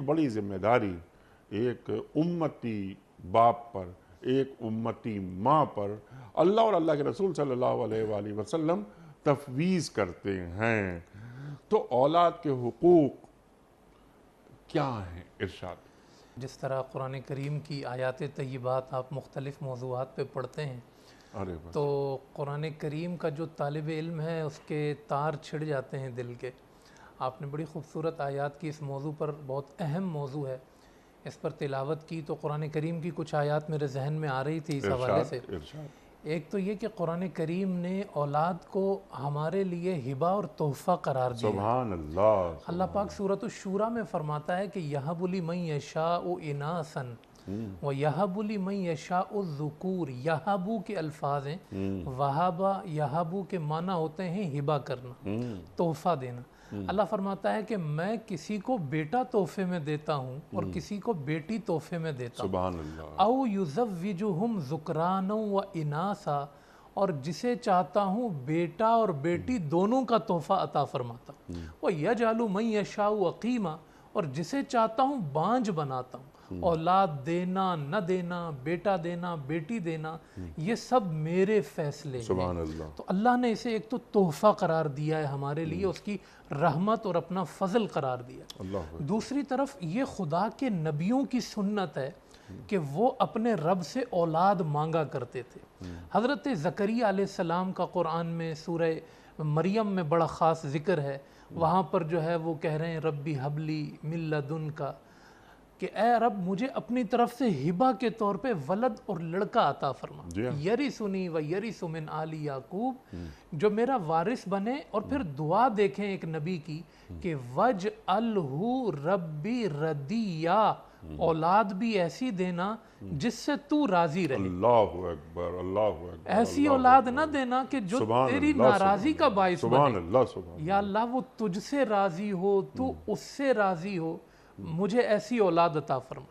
بڑی ذمہ داری ایک امتی باپ پر، ایک امتی ماں پر اللہ اور اللہ کے رسول صلی اللہ علیہ وآلہ وسلم تفویض کرتے ہیں۔ تو اولاد کے حقوق کیا ہیں؟ ارشاد۔ جس طرح قرآن کریم کی آیات طیبات آپ مختلف موضوعات پہ پڑھتے ہیں تو قرآن کریم کا جو طالب علم ہے اس کے تار چھڑ جاتے ہیں دل کے۔ آپ نے بڑی خوبصورت آیات کی اس موضوع پر، بہت اہم موضوع ہے، اس پر تلاوت کی، تو قرآن کریم کی کچھ آیات میرے ذہن میں آ رہی تھی اس حوالے سے۔ ایک تو یہ کہ قرآن کریم نے اولاد کو ہمارے لیے ہبہ اور تحفہ قرار دیا۔ سبحان اللہ۔ اللہ پاک سورۃ الشورى میں فرماتا ہے کہ یَہَبُ لِمَن یَشَاءُ إِنَاثًا وَیَہَبُ لِمَن یَشَاءُ الذُّکُورَ۔ یَہَبُ کے الفاظ ہیں، وہابہ یہبو کے معنی ہوتے ہیں ہبہ کرنا، تحفہ دینا۔ اللہ فرماتا ہے کہ میں کسی کو بیٹا تحفے میں دیتا ہوں اور کسی کو بیٹی تحفے میں دیتا ہوں۔ سبحان اللہ۔ او یزوجہم ذکرانا و اناسا، اور جسے چاہتا ہوں بیٹا اور بیٹی دونوں کا تحفہ عطا فرماتا ہوں۔ وَيَجْعَلُ مَن يَشَاءُ عَقِيمًا، اور جسے چاہتا ہوں بانجھ بناتا ہوں۔ اولاد دینا نہ دینا، بیٹا دینا بیٹی دینا، یہ سب میرے فیصلے ہیں۔ سبحان اللہ۔ تو اللہ نے اسے ایک تو تحفہ قرار دیا ہے ہمارے لیے، اس کی رحمت اور اپنا فضل قرار دیا۔ دوسری طرف یہ خدا کے نبیوں کی سنت ہے کہ وہ اپنے رب سے اولاد مانگا کرتے تھے۔ حضرت زکریا علیہ السلام کا قرآن میں سورہ مریم میں بڑا خاص ذکر ہے، وہاں پر جو ہے وہ کہہ رہے ہیں ربی حبلی من لدنکا، کہ اے رب مجھے اپنی طرف سے ہبہ کے طور پہ ولد اور لڑکا عطا فرما، یرثنی و یرث من آل یعقوب، جو میرا وارث بنے۔ اور پھر دعا دیکھیں ایک نبی کی کہ وَجْعَلْهُ رَبِّ رَضِيًّا، اولاد بھی ایسی دینا جس سے تو راضی رہے۔ اللہ اکبر، اللہ اکبر۔ ایسی اولاد نہ دینا کہ جو تیری ناراضی کا باعث بنے۔ یا اللہ وہ تجھ سے راضی ہو، تو اس سے راضی ہو، مجھے ایسی اولاد عطا فرما۔